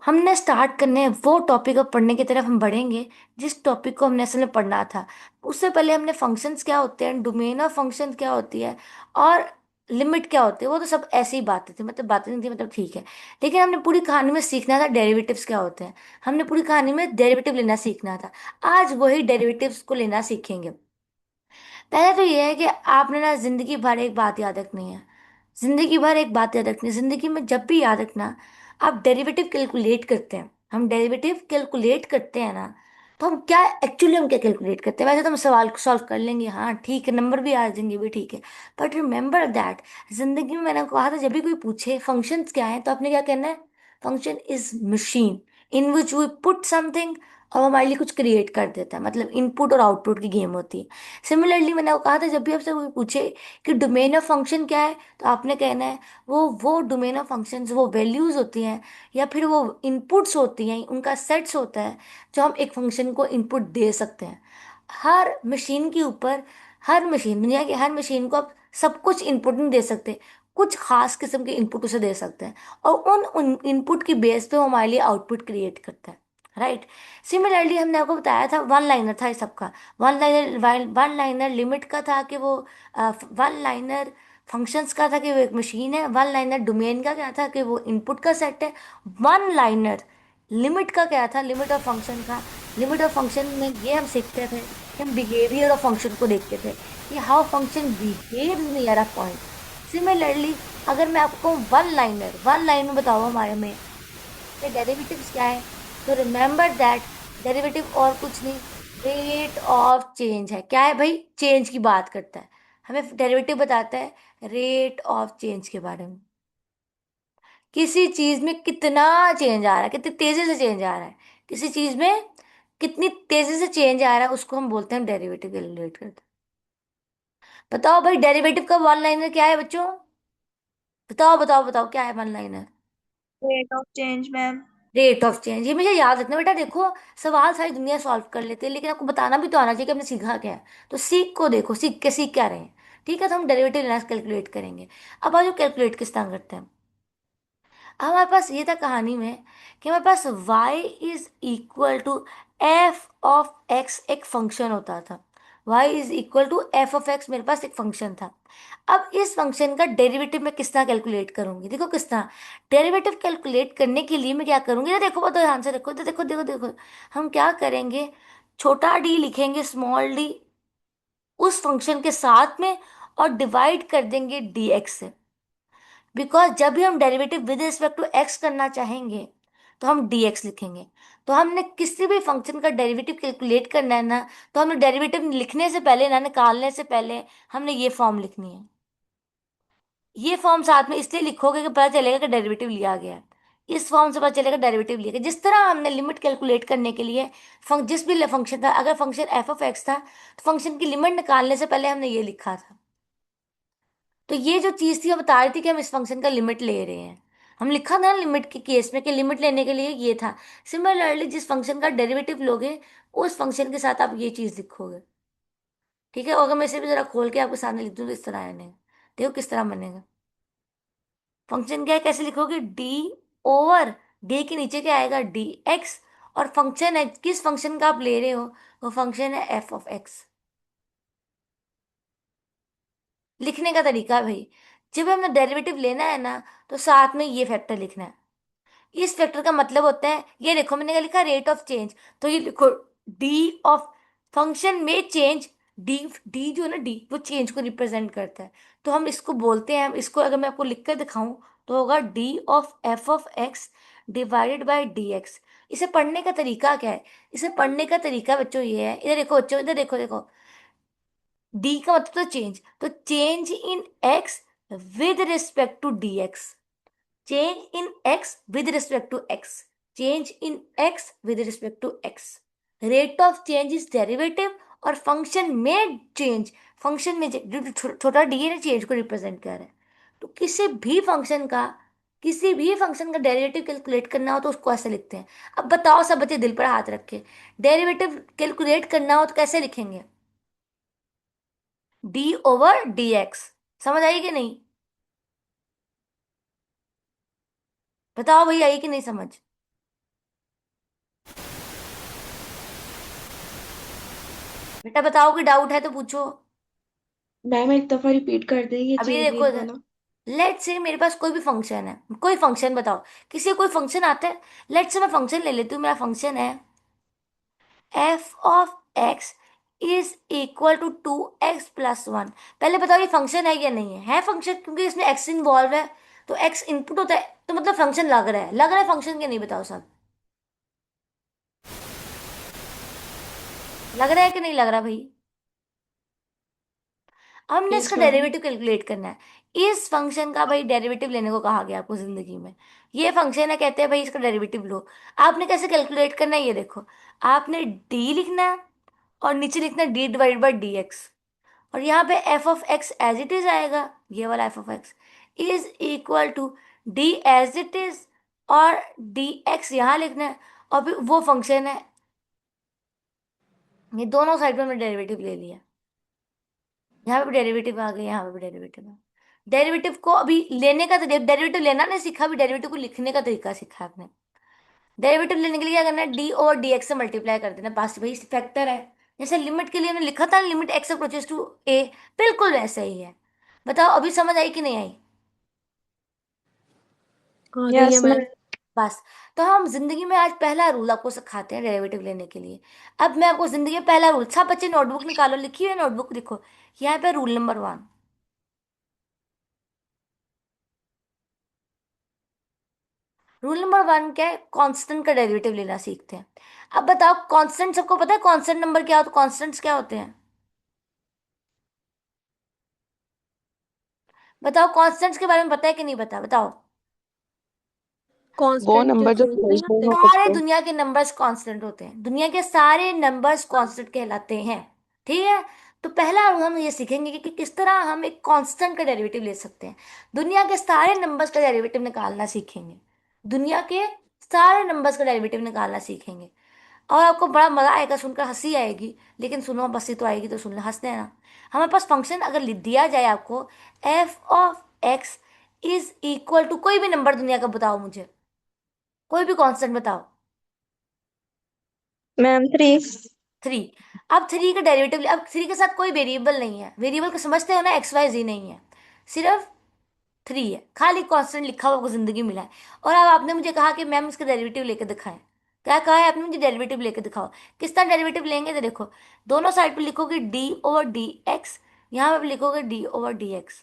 हमने स्टार्ट करने हैं वो टॉपिक अब पढ़ने की तरफ हम बढ़ेंगे जिस टॉपिक को हमने असल में पढ़ना था। उससे पहले हमने फंक्शंस क्या होते हैं, डोमेन ऑफ फंक्शन क्या होती है, और लिमिट क्या होती है, वो तो सब ऐसी ही बातें थी, मतलब बातें नहीं थी, मतलब ठीक है। लेकिन हमने पूरी कहानी में सीखना था डेरिवेटिव्स क्या होते हैं। हमने पूरी कहानी में डेरिवेटिव लेना सीखना था। आज वही डेरिवेटिव्स को लेना सीखेंगे। पहले तो ये है कि आपने ना जिंदगी भर एक बात याद रखनी है। जिंदगी भर एक बात याद रखनी है, जिंदगी में जब भी याद रखना, आप डेरिवेटिव कैलकुलेट करते हैं, हम डेरिवेटिव कैलकुलेट करते हैं ना, तो हम क्या कैलकुलेट करते हैं। वैसे तो हम सवाल को सॉल्व कर लेंगे, हाँ ठीक है, नंबर भी आ जाएंगे भी ठीक है। बट रिमेंबर दैट, जिंदगी में मैंने कहा था जब भी कोई पूछे फंक्शंस क्या है तो आपने क्या कहना है, function is machine in which we put something, और वो हमारे लिए कुछ क्रिएट कर देता है, मतलब इनपुट और आउटपुट की गेम होती है। सिमिलरली मैंने वो कहा था जब भी आपसे कोई पूछे कि डोमेन ऑफ फंक्शन क्या है, तो आपने कहना है वो डोमेन ऑफ फंक्शंस वो वैल्यूज होती हैं, या फिर वो इनपुट्स होती हैं, उनका सेट्स होता है जो हम एक फंक्शन को इनपुट दे सकते हैं। हर मशीन के ऊपर, हर मशीन, दुनिया की हर मशीन को आप सब कुछ इनपुट नहीं दे सकते, कुछ खास किस्म के इनपुट उसे दे सकते हैं, और उन इनपुट की बेस पे वो हमारे लिए आउटपुट क्रिएट करता है। राइट। सिमिलरली हमने आपको बताया था वन लाइनर था ये सबका। वन लाइनर लिमिट का था कि वो वन लाइनर फंक्शंस का था कि वो एक मशीन है। वन लाइनर डोमेन का क्या था कि वो इनपुट का सेट है। वन लाइनर लिमिट का क्या था, लिमिट ऑफ फंक्शन का। लिमिट ऑफ फंक्शन में ये हम सीखते थे कि हम बिहेवियर ऑफ फंक्शन को देखते थे कि how function behave near a point. Similarly अगर मैं आपको वन लाइन में बताऊँ हमारे में डेरिवेटिव्स क्या है, तो रिमेंबर दैट डेरिवेटिव और कुछ नहीं, रेट ऑफ चेंज है। क्या है भाई, चेंज की बात करता है। हमें डेरिवेटिव बताता है रेट ऑफ चेंज के बारे में, किसी चीज में कितना चेंज आ रहा है, कितनी तेजी से चेंज आ रहा है, किसी चीज में कितनी तेजी से चेंज आ रहा है, उसको हम बोलते हैं डेरिवेटिव कैलकुलेट करते हैं। बताओ भाई डेरिवेटिव का वन लाइनर क्या है बच्चों, बताओ बताओ बताओ क्या है one liner. Rate of change ma'am. Rate of change, ये मुझे याद रखना बेटा। देखो सवाल सारी दुनिया सॉल्व कर लेते हैं, लेकिन आपको बताना भी तो आना चाहिए कि हमने सीखा क्या है। तो सीख को देखो, सीख क्या रहे हैं। ठीक है, तो हम डेरिवेटिव लेना कैलकुलेट करेंगे। अब आज कैलकुलेट किस तरह करते हैं। अब हमारे पास ये था कहानी में कि हमारे पास y is equal to f of x एक फंक्शन होता था। y is equal to f of x मेरे पास एक फंक्शन था। अब इस फंक्शन का डेरिवेटिव मैं किस तरह कैलकुलेट करूंगी, देखो किस तरह। डेरिवेटिव कैलकुलेट करने के लिए मैं क्या करूंगी ना, देखो बहुत ध्यान से देखो, तो देखो देखो देखो हम क्या करेंगे, छोटा डी लिखेंगे, स्मॉल डी, उस फंक्शन के साथ में, और डिवाइड कर देंगे डी एक्स से। बिकॉज जब भी हम derivative with respect to x करना चाहेंगे तो हम dx लिखेंगे। तो हमने किसी भी फंक्शन का डेरिवेटिव कैलकुलेट करना है ना, तो हमें डेरिवेटिव लिखने से पहले ना, निकालने से पहले हमने ये फॉर्म लिखनी है। ये फॉर्म साथ में इसलिए लिखोगे कि पता चलेगा कि डेरिवेटिव लिया गया है। इस फॉर्म से पता चलेगा डेरिवेटिव लिया गया। जिस तरह हमने लिमिट कैलकुलेट करने के लिए जिस भी फंक्शन था, अगर फंक्शन एफ ऑफ एक्स था तो फंक्शन की लिमिट निकालने से पहले हमने ये लिखा था। तो ये जो चीज थी वो बता रही थी कि हम इस फंक्शन का लिमिट ले रहे हैं। हम लिखा था ना लिमिट के केस में कि लिमिट लेने के लिए ये था। सिमिलरली जिस फंक्शन का डेरिवेटिव लोगे, उस फंक्शन के साथ आप ये चीज लिखोगे। ठीक है, और अगर मैं इसे भी जरा खोल के आपके सामने लिख दूँ तो इस तरह आने, देखो किस तरह बनेगा। फंक्शन क्या है, कैसे लिखोगे, डी ओवर, डी के नीचे क्या आएगा, डी एक्स। और फंक्शन है, किस फंक्शन का आप ले रहे हो, वो फंक्शन है एफ ऑफ एक्स। लिखने का तरीका भाई, जब हमें डेरिवेटिव लेना है ना, तो साथ में ये फैक्टर लिखना है। इस फैक्टर का मतलब होता है, ये देखो मैंने क्या लिखा, रेट ऑफ चेंज, तो ये लिखो डी ऑफ फंक्शन में चेंज। डी डी जो है ना, डी वो चेंज को रिप्रेजेंट करता है। तो हम इसको बोलते हैं, हम इसको अगर मैं आपको लिख कर दिखाऊं तो होगा D of F of x divided by D x. इसे पढ़ने का तरीका क्या है, इसे पढ़ने का तरीका बच्चों ये है, इधर देखो बच्चों, इधर देखो देखो, डी का मतलब तो चेंज, तो change in x with respect to d x, change in x with respect to x, change in x with respect to x, rate of change is derivative, और फंक्शन में चेंज, फंक्शन में जो छोटा D है ना, change को represent कर रहा है। तो किसी भी फंक्शन का डेरिवेटिव कैलकुलेट करना हो तो उसको ऐसे लिखते हैं। अब बताओ सब बच्चे दिल पर हाथ रख के, डेरिवेटिव कैलकुलेट करना हो तो कैसे लिखेंगे, डी ओवर डी एक्स। समझ आई कि नहीं, बताओ भैया आई कि नहीं समझ। बेटा बताओ कि डाउट है तो पूछो। मैम एक दफा रिपीट कर दें ये अभी चेन देखो, लिंक वाला। लेट से मेरे पास कोई भी फंक्शन है, कोई फंक्शन बताओ, किसी का कोई फंक्शन आता है। लेट से मैं फंक्शन ले लेती हूँ, मेरा फंक्शन है f of x is equal to 2x+1। पहले बताओ ये फंक्शन है या नहीं है फंक्शन, क्योंकि इसमें एक्स इन्वॉल्व है। तो एक्स इनपुट होता है, तो मतलब फंक्शन लग रहा है फंक्शन के, नहीं बताओ सब। लग रहा है कि नहीं लग रहा भाई। अब हमने यस इसका मैम। डेरिवेटिव कैलकुलेट करना है। इस फंक्शन का भाई डेरिवेटिव लेने को कहा गया आपको जिंदगी में। ये फंक्शन है, कहते हैं भाई इसका डेरिवेटिव लो। आपने कैसे कैलकुलेट करना है ये देखो। आपने डी लिखना है, और नीचे लिखना है d/dx। और यहाँ पे f of x as it is आएगा, ये वाला f of x is equal to d as it is, और डी एक्स यहाँ लिखना है। और फिर वो फंक्शन है, ये दोनों साइड पे हमने डेरिवेटिव ले लिया। यहाँ पे भी डेरिवेटिव आ गया, यहाँ पे भी डेरिवेटिव आ। डेरिवेटिव को अभी लेने का, डेरिवेटिव लेना नहीं सीखा, अभी डेरिवेटिव को लिखने का तरीका सीखा आपने। डेरिवेटिव लेने के लिए क्या करना है, डी ओवर डी एक्स से मल्टीप्लाई कर देना, पास भाई फैक्टर है। जैसे लिमिट के लिए हमने लिखा था, लिमिट एक्स अप्रोचेस टू ए, बिल्कुल वैसा ही है। बताओ अभी समझ आई कि नहीं आई। आ गई है यस मैम। मैम। बस। तो हम जिंदगी में आज पहला रूल आपको सिखाते हैं डेरिवेटिव लेने के लिए। अब मैं आपको जिंदगी में पहला रूल, सब बच्चे नोटबुक निकालो, लिखी हुई नोटबुक लिखो। यहाँ पे रूल नंबर 1। रूल नंबर 1 क्या है, कांस्टेंट का डेरिवेटिव लेना सीखते हैं। अब बताओ कांस्टेंट, सबको पता है कांस्टेंट नंबर क्या होता है, कांस्टेंट्स क्या होते हैं। बताओ कांस्टेंट्स के बारे में पता है कि नहीं पता, बताओ। कांस्टेंट वो जो नंबर जो चेंज नहीं चेंज नहीं होते। हो सारे सकते। दुनिया के नंबर्स कांस्टेंट होते हैं, दुनिया के सारे नंबर्स कांस्टेंट कहलाते हैं। ठीक है। तो पहला हम ये सीखेंगे कि किस तरह हम एक कांस्टेंट का डेरिवेटिव ले सकते हैं। दुनिया के सारे नंबर्स का डेरिवेटिव निकालना सीखेंगे। दुनिया के सारे नंबर्स का डेरिवेटिव निकालना सीखेंगे। और आपको बड़ा मजा आएगा, सुनकर हंसी आएगी, लेकिन सुनो, बस ही तो आएगी तो सुन लो, हंसते हैं ना। हमारे पास फंक्शन अगर लिख दिया जाए आपको, f of x is equal to कोई भी नंबर दुनिया का बताओ मुझे, कोई भी कांस्टेंट बताओ। मैम 3। 3। अब 3 का डेरिवेटिव, अब 3 के साथ कोई वेरिएबल नहीं है, वेरिएबल को समझते हो ना, एक्स वाई जी नहीं है, सिर्फ 3 है, खाली कांस्टेंट लिखा हुआ आपको जिंदगी मिला है। और अब आपने मुझे कहा कि मैम इसका डेरिवेटिव लेके दिखाएं। क्या कहा है आपने मुझे, डेरिवेटिव लेके दिखाओ। किस तरह डेरिवेटिव लेंगे, तो देखो, दोनों साइड पे लिखोगे डी ओवर डी एक्स, यहाँ पे भी लिखोगे d over d x.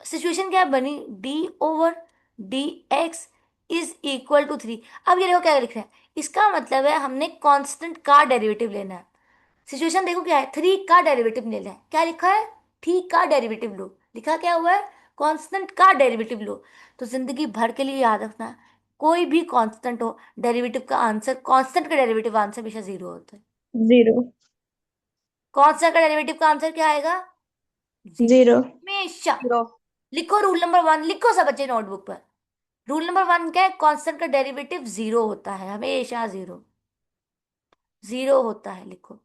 Situation क्या बनी, d over d x is equal to 3। अब ये देखो क्या लिख रहे हैं, इसका मतलब है हमने कांस्टेंट का डेरिवेटिव लेना है। सिचुएशन देखो क्या है, 3 का डेरिवेटिव लेना है, क्या लिखा है, 3 का डेरिवेटिव लो, लिखा क्या हुआ है, कांस्टेंट का डेरिवेटिव लो। तो जिंदगी भर के लिए याद रखना, कोई भी कांस्टेंट हो, डेरिवेटिव का आंसर, कांस्टेंट का डेरिवेटिव आंसर हमेशा 0 होता है। 0। कांस्टेंट का डेरिवेटिव का आंसर क्या आएगा, 0, 0। हमेशा। 0। लिखो रूल नंबर 1, लिखो सब बच्चे नोटबुक पर। रूल नंबर 1 क्या है, कांस्टेंट का डेरिवेटिव 0 होता है, हमेशा 0, 0 होता है, लिखो।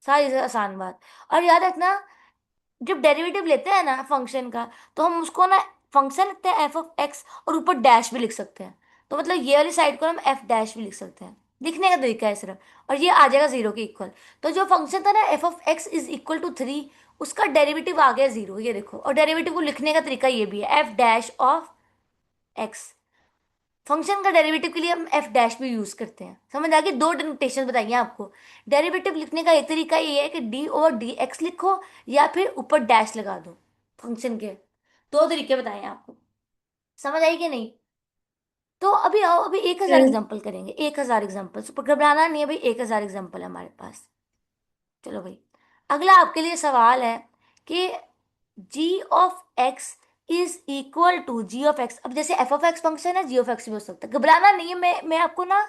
सारी से आसान बात। और याद रखना, जब डेरिवेटिव लेते हैं ना फंक्शन का, तो हम उसको ना, फंक्शन लिखते हैं एफ ऑफ एक्स, और ऊपर डैश भी लिख सकते हैं। तो मतलब ये वाली साइड को हम एफ डैश भी लिख सकते हैं, लिखने का तरीका है सिर्फ। और ये आ जाएगा 0 के इक्वल। तो जो फंक्शन था ना f of x is equal to 3, उसका डेरिवेटिव आ गया 0, ये देखो। और डेरिवेटिव को लिखने का तरीका ये भी है, F dash of x. Function का डेरिवेटिव के लिए हम एफ डैश भी यूज करते हैं, समझ आ गई। दो डेरिवेशन बताइए आपको। डेरिवेटिव लिखने का एक तरीका ये है कि डी ओवर डी एक्स लिखो, या फिर ऊपर डैश लगा दो फंक्शन के। दो तरीके बताए हैं आपको, समझ आई कि नहीं। तो अभी आओ, अभी 1000 यस। एग्जाम्पल करेंगे, 1000 एग्जाम्पल, घबराना नहीं है भाई, 1000 एग्जाम्पल है हमारे पास। चलो भाई, अगला आपके लिए सवाल है कि g of x is equal to g of x. अब जैसे एफ ऑफ एक्स फंक्शन है, जी ऑफ एक्स भी हो सकता है, घबराना नहीं है। मैं आपको ना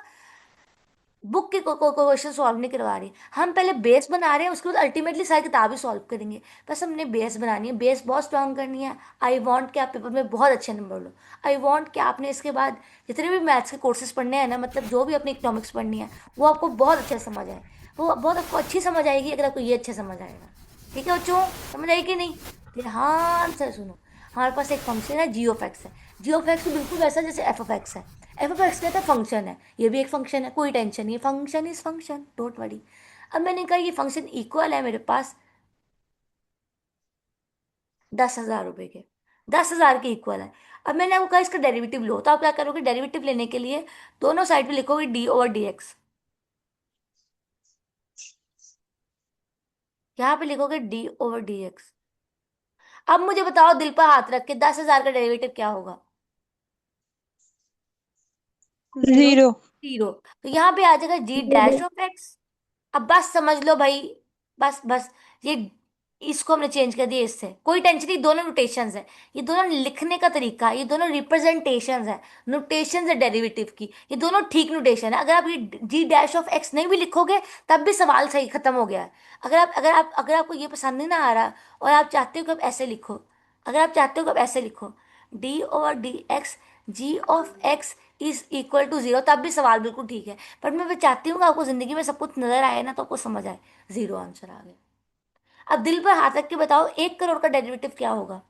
बुक के क्वेश्चन सॉल्व नहीं करवा रही, हम पहले बेस बना रहे हैं, उसके बाद अल्टीमेटली सारी किताब ही सॉल्व करेंगे। बस हमने बेस बनानी है, बेस बहुत स्ट्रांग करनी है। आई वांट कि आप पेपर में बहुत अच्छे नंबर लो। आई वांट कि आपने इसके बाद जितने भी मैथ्स के कोर्सेज पढ़ने हैं ना, मतलब जो भी अपनी इकोनॉमिक्स पढ़नी है, वो आपको बहुत अच्छे से समझ आए। वो बहुत आपको अच्छी समझ आएगी अगर आपको ये अच्छे समझ आएगा। ठीक है बच्चों, समझ आएगी कि नहीं। ध्यान से सुनो, हमारे पास एक फंक्शन है जी ऑफ एक्स है। जी ऑफ एक्स बिल्कुल वैसा जैसे एफ ऑफ एक्स है। एफ ऑफ एक्स क्या था, फंक्शन है, ये भी एक फंक्शन है, कोई टेंशन नहीं, function is function, don't worry. अब मैंने कहा ये फंक्शन इक्वल है मेरे पास 10,000 रुपए के, 10,000 के इक्वल है। अब मैंने आपको कहा इसका डेरिवेटिव लो, तो आप क्या करोगे, डेरिवेटिव लेने के लिए दोनों साइड पे लिखोगे डी ओवर डी एक्स, यहाँ पे लिखोगे डी ओवर डी एक्स। अब मुझे बताओ दिल पर हाथ रख के 10,000 का डेरिवेटिव क्या होगा। जीरो। जीरो। जीरो। तो यहाँ पे आ जाएगा जी जीरो। Dash of x. अब बस समझ लो भाई, बस बस, ये इसको हमने चेंज कर दिया इससे, कोई टेंशन नहीं, दोनों नोटेशंस है, ये दोनों लिखने का तरीका है, ये दोनों रिप्रेजेंटेशंस है, नोटेशंस है डेरिवेटिव की, ये दोनों ठीक नोटेशन है। अगर आप ये जी डैश ऑफ एक्स नहीं भी लिखोगे तब भी सवाल सही खत्म हो गया है। अगर आपको ये पसंद नहीं ना आ रहा और आप चाहते हो कि आप ऐसे लिखो, अगर आप चाहते हो कि आप ऐसे लिखो d over d x g of x is equal to zero, तब भी सवाल बिल्कुल ठीक है। पर मैं चाहती हूँ कि आपको जिंदगी में सब कुछ नजर आए ना, तो आपको समझ आए। जीरो आंसर आ गया। अब दिल पर हाथ रख के बताओ 1 करोड़ का डेरिवेटिव क्या होगा।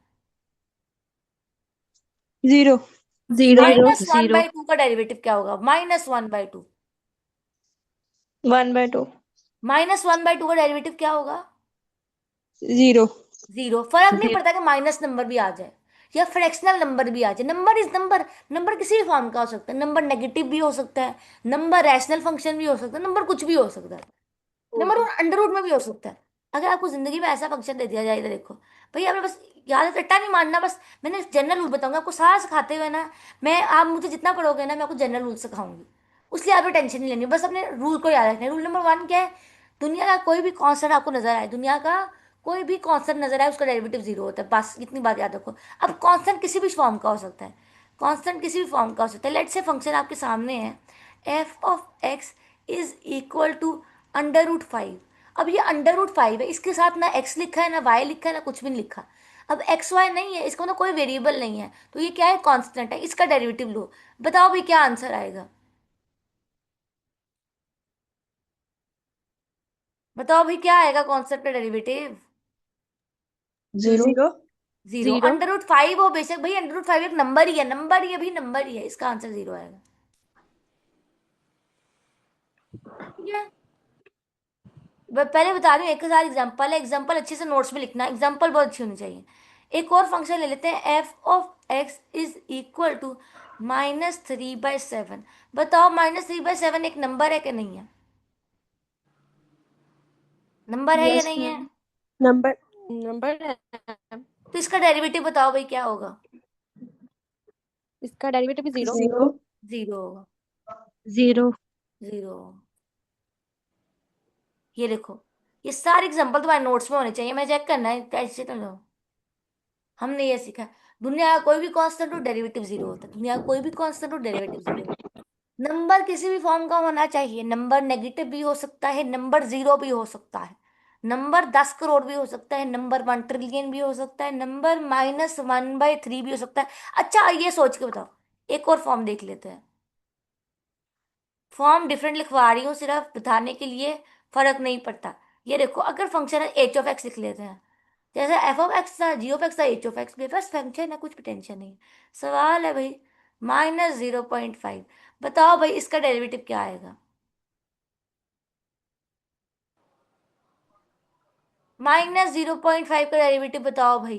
Zero. Zero. -1 zero. By two का डेरिवेटिव क्या होगा, -1/2। One by two. -1/2 का डेरिवेटिव क्या होगा, जीरो। जीरो। फर्क नहीं जीरो। पड़ता कि माइनस नंबर भी आ जाए या फ्रैक्शनल नंबर भी आ जाए, नंबर इज नंबर। नंबर किसी भी फॉर्म का हो सकता है, नंबर नेगेटिव भी हो सकता है, नंबर रैशनल फंक्शन भी हो सकता है, नंबर कुछ भी हो सकता है, नंबर वन अंडर रूट में भी हो सकता है। अगर आपको जिंदगी में ऐसा फंक्शन दे दिया जाए, इधर देखो भैया, आपने बस याद है, रट्टा नहीं मानना, बस मैंने जनरल रूल बताऊंगा आपको सारा सिखाते हुए ना। मैं, आप मुझे जितना पढ़ोगे ना, मैं आपको जनरल रूल सिखाऊंगी, उसलिए आपको टेंशन नहीं लेनी, बस अपने रूल को याद रखना है। रूल नंबर 1 क्या है, दुनिया का कोई भी कॉन्स्टेंट आपको नजर आए, दुनिया का कोई भी कॉन्स्टेंट नजर आए, उसका डेरिवेटिव जीरो होता है, बस इतनी बात याद रखो। अब कॉन्स्टेंट किसी भी फॉर्म का हो सकता है, कॉन्स्टेंट किसी भी फॉर्म का हो सकता है। लेट से फंक्शन आपके सामने है, f of x is equal to √5। अब ये √5 है, इसके साथ ना एक्स लिखा है ना वाई लिखा है ना कुछ भी नहीं लिखा। अब एक्स वाई नहीं है, इसका मतलब कोई वेरिएबल नहीं है, तो ये क्या है, कांस्टेंट है, इसका डेरिवेटिव लो। बताओ भाई क्या आंसर आएगा, बताओ भाई क्या आएगा कांस्टेंट का derivative. Zero. Zero. Zero. Zero. √5 हो बेशक भाई, √5 एक नंबर ही है, नंबर ही है भाई, नंबर ही है, इसका आंसर जीरो आएगा। ठीक है, पहले बता रही हूँ, एक हजार एग्जाम्पल है, एग्जाम्पल अच्छे से नोट्स में लिखना, एग्जाम्पल बहुत अच्छी होनी चाहिए। एक और फंक्शन ले लेते हैं, f of x is equal to -3/7। बताओ -3/7 एक नंबर है कि नहीं है, नंबर है या यस नहीं है। मैम। नंबर। नंबर है। तो इसका डेरिवेटिव बताओ भाई क्या होगा। इसका डेरिवेटिव भी जीरो। जीरो। जीरो होगा, जीरो। जीरो। ये देखो, ये सारे एग्जाम्पल तुम्हारे नोट्स में होने चाहिए, मैं चेक करना है कैसे तो लो। हमने ये सीखा, दुनिया का कोई भी कांस्टेंट हो डेरिवेटिव जीरो होता है, दुनिया का कोई भी कांस्टेंट हो डेरिवेटिव जीरो होता है। नंबर किसी भी फॉर्म का होना चाहिए, नंबर नेगेटिव भी हो सकता है, नंबर जीरो भी हो सकता है, नंबर 10 करोड़ भी हो सकता है, नंबर 1 ट्रिलियन भी हो सकता है, नंबर -1/3 भी हो सकता है। अच्छा ये सोच के बताओ, एक और फॉर्म देख लेते हैं। फॉर्म डिफरेंट लिखवा रही हूँ सिर्फ बताने के लिए, फर्क नहीं पड़ता। ये देखो, अगर फंक्शन है एच ऑफ एक्स लिख लेते हैं, जैसे एफ ऑफ एक्स था, जी ऑफ एक्स था, एच ऑफ एक्स भी बस फंक्शन है, कुछ भी टेंशन नहीं। सवाल है भाई -0.5। बताओ भाई इसका डेरिवेटिव क्या आएगा, -0.5 का डेरिवेटिव बताओ भाई।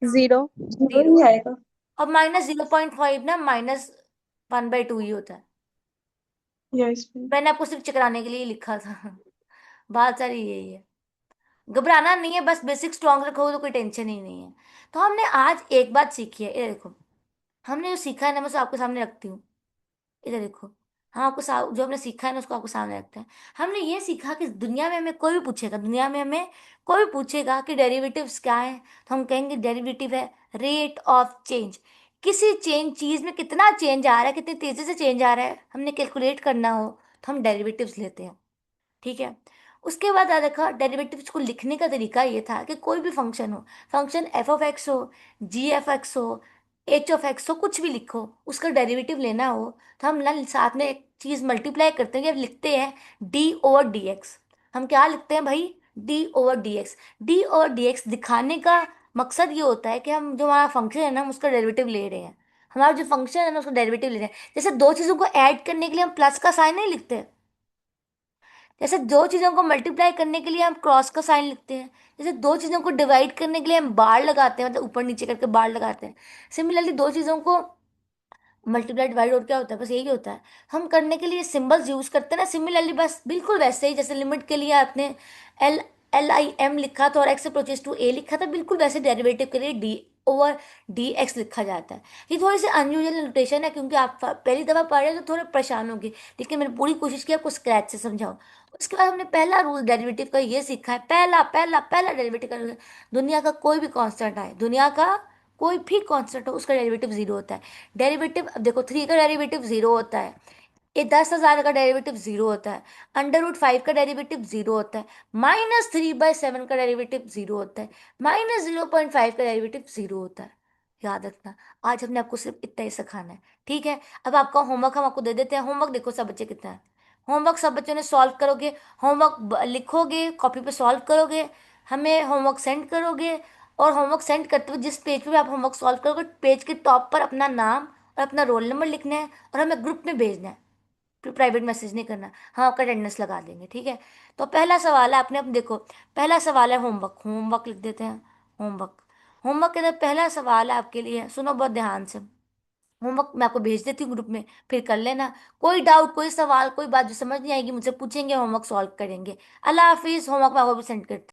जीरो। जीरो जीरो ही आएगा। आएगा। अब -0.5 ना -1/2 ही होता है, यस मैम। मैंने आपको सिर्फ चकराने के लिए ही लिखा था। बात सारी यही है, घबराना नहीं है, बस बेसिक स्ट्रांग रखो तो कोई टेंशन ही नहीं है। तो हमने आज एक बात सीखी है, ये देखो, हमने जो सीखा है ना, मैं उसे आपके सामने रखती हूँ। इधर देखो, हम आपको जो हमने सीखा है ना उसको आपको सामने रखते हैं। हमने ये सीखा कि दुनिया में हमें कोई भी पूछेगा, दुनिया में हमें कोई भी पूछेगा कि डेरिवेटिव्स क्या है, तो हम कहेंगे डेरिवेटिव है रेट ऑफ चेंज। किसी चीज में कितना चेंज आ रहा है, कितनी तेजी से चेंज आ रहा है, हमने कैलकुलेट करना हो तो हम डेरिवेटिव्स लेते हैं। ठीक है, उसके बाद याद रखा डेरिवेटिव्स को लिखने का तरीका ये था कि कोई भी फंक्शन हो, फंक्शन एफ ऑफ एक्स हो, जी एफ एक्स हो, एच ऑफ एक्स हो, कुछ भी लिखो, उसका डेरिवेटिव लेना हो तो हम ना साथ में एक चीज मल्टीप्लाई करते हैं, या लिखते हैं डी ओवर डी एक्स। हम क्या लिखते हैं भाई, D over d x. D over d x दिखाने का मकसद ये होता है कि हम जो हमारा फंक्शन है ना, हम उसका डेरिवेटिव ले रहे हैं। हमारा जो फंक्शन है ना उसका डेरिवेटिव ले रहे हैं। जैसे दो चीजों को ऐड करने के लिए हम प्लस का साइन नहीं लिखते, जैसे दो चीजों को मल्टीप्लाई करने के लिए हम क्रॉस का साइन लिखते हैं, जैसे दो चीजों को डिवाइड करने के लिए हम बार लगाते हैं, मतलब ऊपर नीचे करके बार लगाते हैं, सिमिलरली दो चीजों को मल्टीप्लाई डिवाइड और क्या होता है, बस यही होता है। हम करने के लिए सिंबल्स यूज करते हैं ना, सिमिलरली बस बिल्कुल वैसे ही जैसे लिमिट के लिए आपने एल LIM लिखा था और एक्स अप्रोचेस टू ए लिखा था, बिल्कुल वैसे डेरिवेटिव के लिए D/dx लिखा जाता है। ये थोड़ी सी अनयूजुअल नोटेशन है क्योंकि आप पहली दफा पढ़ रहे हो तो थोड़े परेशान होंगे, लेकिन मैंने पूरी कोशिश की आपको स्क्रैच से समझाऊं। उसके बाद हमने पहला रूल डेरिवेटिव का ये सीखा है, पहला पहला पहला डेरिवेटिव का rule है, दुनिया का कोई भी कांस्टेंट आए, दुनिया का कोई भी कांस्टेंट हो उसका डेरिवेटिव जीरो होता है। डेरिवेटिव अब देखो, 3 का डेरिवेटिव जीरो होता है, ये 10,000 का डेरिवेटिव जीरो होता है, √5 का डेरिवेटिव जीरो होता है, -3/7 का डेरिवेटिव जीरो होता है, -0.5 का डेरिवेटिव जीरो होता है। याद रखना, आज हमने आपको सिर्फ इतना ही सिखाना है, ठीक है। अब आपका होमवर्क हम आपको दे देते हैं। होमवर्क देखो सब बच्चे कितना है, होमवर्क सब बच्चों ने सॉल्व करोगे, होमवर्क लिखोगे कॉपी पे, सॉल्व करोगे, हमें होमवर्क सेंड करोगे, और होमवर्क सेंड करते हुए जिस पेज पे भी आप होमवर्क सॉल्व करोगे पेज के टॉप पर अपना नाम और अपना रोल नंबर लिखना है और हमें ग्रुप में भेजना है, प्राइवेट मैसेज नहीं करना। हाँ, आपका अटेंडेंस लगा देंगे, ठीक है। तो पहला सवाल है, आपने अब देखो, पहला सवाल है होमवर्क, होमवर्क लिख देते हैं। होमवर्क, होमवर्क के अंदर पहला सवाल है आपके लिए, सुनो बहुत ध्यान से। होमवर्क मैं आपको भेज देती हूँ ग्रुप में, फिर कर लेना। कोई डाउट, कोई सवाल, कोई बात जो समझ नहीं आएगी मुझसे पूछेंगे, होमवर्क सॉल्व करेंगे। अल्लाह हाफिज, होमवर्क मैं आपको भी सेंड करती हूँ।